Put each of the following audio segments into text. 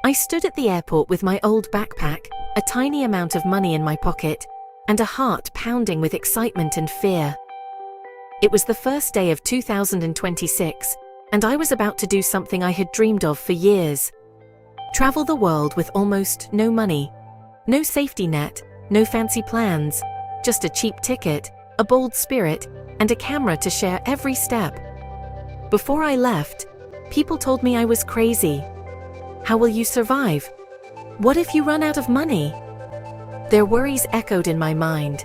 I stood at the airport with my old backpack, a tiny amount of money in my pocket, and a heart pounding with excitement and fear. It was the first day of 2026, and I was about to do something I had dreamed of for years. Travel the world with almost no money. No safety net, no fancy plans, just a cheap ticket, a bold spirit, and a camera to share every step. Before I left, people told me I was crazy. How will you survive? What if you run out of money? Their worries echoed in my mind.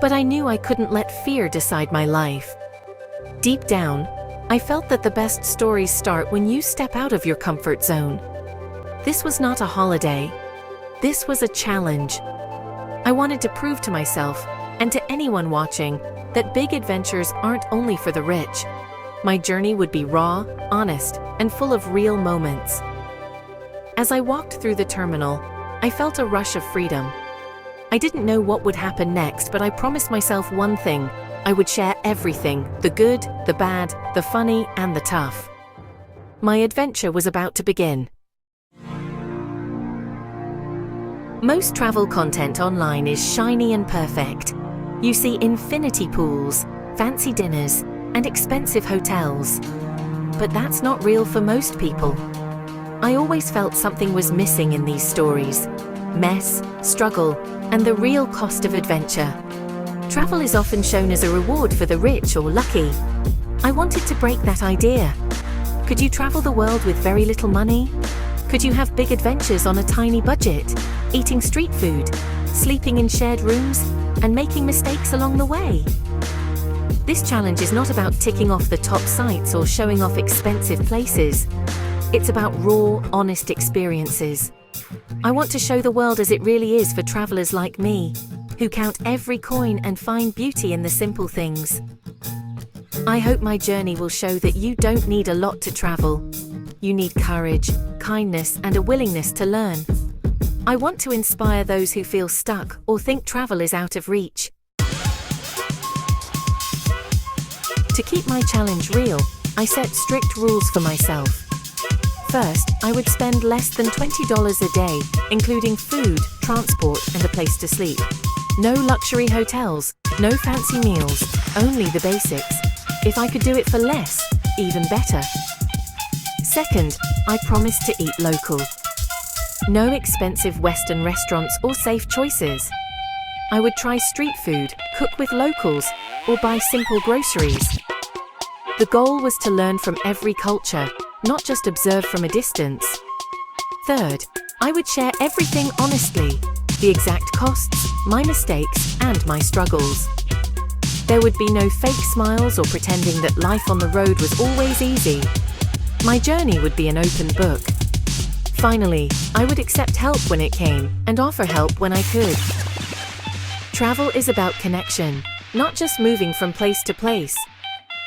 But I knew I couldn't let fear decide my life. Deep down, I felt that the best stories start when you step out of your comfort zone. This was not a holiday. This was a challenge. I wanted to prove to myself, and to anyone watching, that big adventures aren't only for the rich. My journey would be raw, honest, and full of real moments. As I walked through the terminal, I felt a rush of freedom. I didn't know what would happen next, but I promised myself one thing: I would share everything, the good, the bad, the funny, and the tough. My adventure was about to begin. Most travel content online is shiny and perfect. You see infinity pools, fancy dinners, and expensive hotels. But that's not real for most people. I always felt something was missing in these stories: mess, struggle, and the real cost of adventure. Travel is often shown as a reward for the rich or lucky. I wanted to break that idea. Could you travel the world with very little money? Could you have big adventures on a tiny budget, eating street food, sleeping in shared rooms, and making mistakes along the way? This challenge is not about ticking off the top sites or showing off expensive places. It's about raw, honest experiences. I want to show the world as it really is for travelers like me, who count every coin and find beauty in the simple things. I hope my journey will show that you don't need a lot to travel. You need courage, kindness, and a willingness to learn. I want to inspire those who feel stuck or think travel is out of reach. To keep my challenge real, I set strict rules for myself. First, I would spend less than $20 a day, including food, transport, and a place to sleep. No luxury hotels, no fancy meals, only the basics. If I could do it for less, even better. Second, I promised to eat local. No expensive Western restaurants or safe choices. I would try street food, cook with locals, or buy simple groceries. The goal was to learn from every culture, not just observe from a distance. Third, I would share everything honestly: the exact costs, my mistakes, and my struggles. There would be no fake smiles or pretending that life on the road was always easy. My journey would be an open book. Finally, I would accept help when it came, and offer help when I could. Travel is about connection, not just moving from place to place.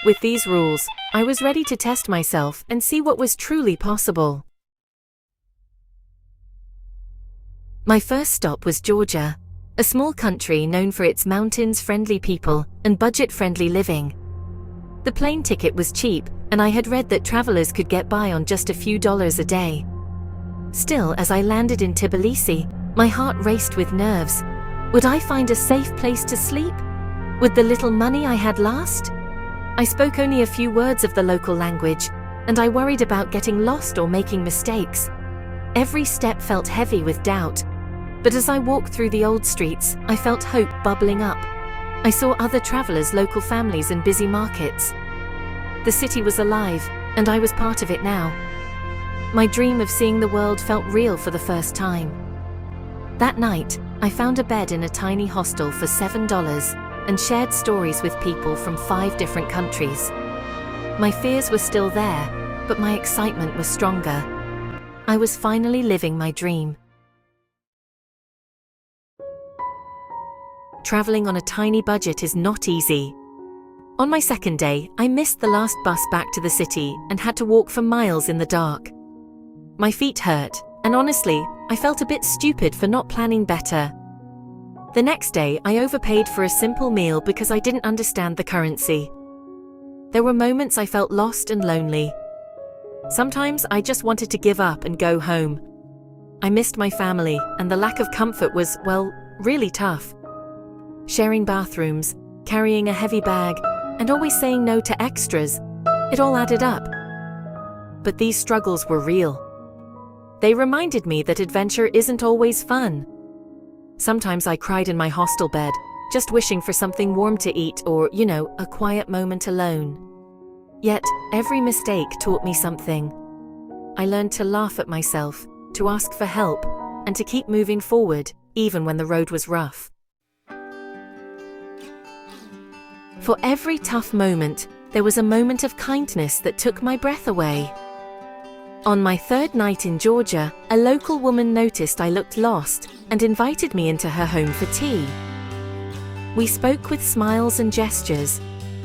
With these rules, I was ready to test myself and see what was truly possible. My first stop was Georgia, a small country known for its mountains-friendly people and budget-friendly living. The plane ticket was cheap, and I had read that travelers could get by on just a few dollars a day. Still, as I landed in Tbilisi, my heart raced with nerves. Would I find a safe place to sleep? Would the little money I had last? I spoke only a few words of the local language, and I worried about getting lost or making mistakes. Every step felt heavy with doubt. But as I walked through the old streets, I felt hope bubbling up. I saw other travelers, local families, and busy markets. The city was alive, and I was part of it now. My dream of seeing the world felt real for the first time. That night, I found a bed in a tiny hostel for $7 and shared stories with people from 5 different countries. My fears were still there, but my excitement was stronger. I was finally living my dream. Traveling on a tiny budget is not easy. On my second day, I missed the last bus back to the city and had to walk for miles in the dark. My feet hurt, and honestly, I felt a bit stupid for not planning better. The next day, I overpaid for a simple meal because I didn't understand the currency. There were moments I felt lost and lonely. Sometimes I just wanted to give up and go home, I missed my family, and the lack of comfort was, well, really tough. Sharing bathrooms, carrying a heavy bag, and always saying no to extras, it all added up. But these struggles were real. They reminded me that adventure isn't always fun. Sometimes I cried in my hostel bed, just wishing for something warm to eat or, a quiet moment alone. Yet, every mistake taught me something. I learned to laugh at myself, to ask for help, and to keep moving forward, even when the road was rough. For every tough moment, there was a moment of kindness that took my breath away. On my third night in Georgia, a local woman noticed I looked lost and invited me into her home for tea. We spoke with smiles and gestures,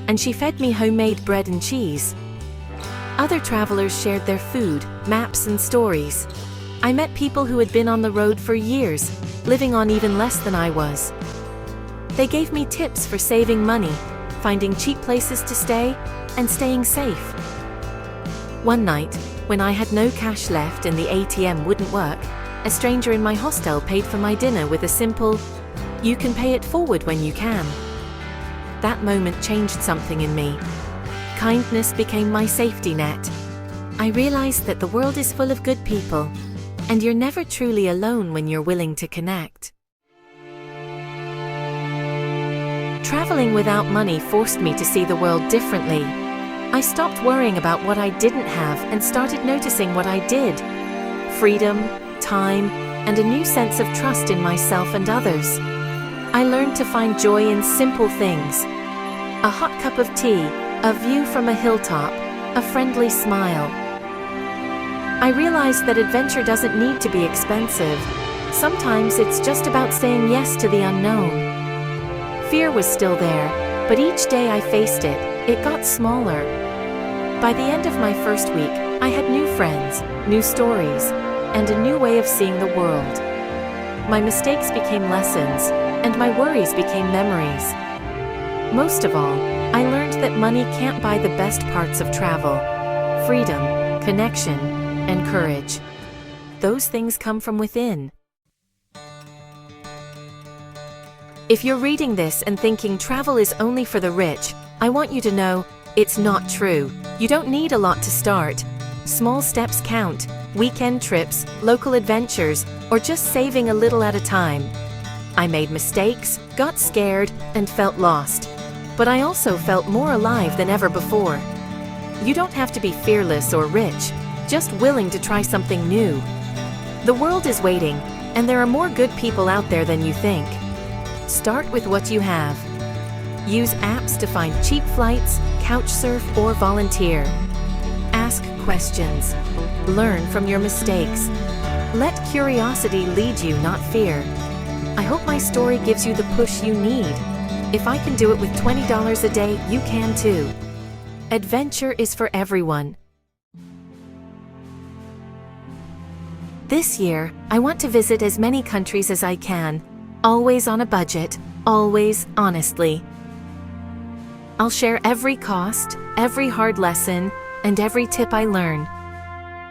and she fed me homemade bread and cheese. Other travelers shared their food, maps, and stories. I met people who had been on the road for years, living on even less than I was. They gave me tips for saving money, finding cheap places to stay, and staying safe. One night, when I had no cash left and the ATM wouldn't work, a stranger in my hostel paid for my dinner with a simple, "You can pay it forward when you can." That moment changed something in me. Kindness became my safety net. I realized that the world is full of good people, and you're never truly alone when you're willing to connect. Traveling without money forced me to see the world differently. I stopped worrying about what I didn't have and started noticing what I did. Freedom, time, and a new sense of trust in myself and others. I learned to find joy in simple things. A hot cup of tea, a view from a hilltop, a friendly smile. I realized that adventure doesn't need to be expensive. Sometimes it's just about saying yes to the unknown. Fear was still there, but each day I faced it, it got smaller. By the end of my first week, I had new friends, new stories, and a new way of seeing the world. My mistakes became lessons, and my worries became memories. Most of all, I learned that money can't buy the best parts of travel: freedom, connection, and courage. Those things come from within. If you're reading this and thinking travel is only for the rich, I want you to know, it's not true. You don't need a lot to start. Small steps count: weekend trips, local adventures, or just saving a little at a time. I made mistakes, got scared, and felt lost. But I also felt more alive than ever before. You don't have to be fearless or rich, just willing to try something new. The world is waiting, and there are more good people out there than you think. Start with what you have. Use apps to find cheap flights, couchsurf, or volunteer. Ask questions. Learn from your mistakes. Let curiosity lead you, not fear. I hope my story gives you the push you need. If I can do it with $20 a day, you can too. Adventure is for everyone. This year, I want to visit as many countries as I can, always on a budget, always honestly. I'll share every cost, every hard lesson, and every tip I learn.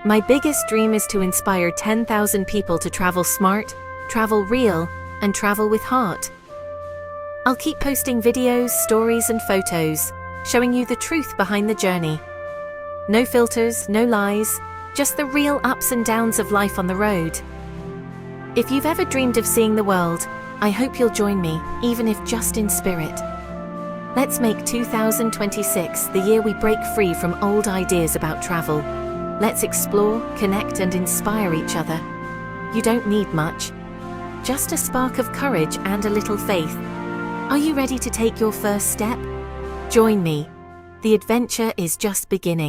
My biggest dream is to inspire 10,000 people to travel smart, travel real, and travel with heart. I'll keep posting videos, stories, and photos, showing you the truth behind the journey. No filters, no lies, just the real ups and downs of life on the road. If you've ever dreamed of seeing the world, I hope you'll join me, even if just in spirit. Let's make 2026 the year we break free from old ideas about travel. Let's explore, connect, and inspire each other. You don't need much. Just a spark of courage and a little faith. Are you ready to take your first step? Join me. The adventure is just beginning.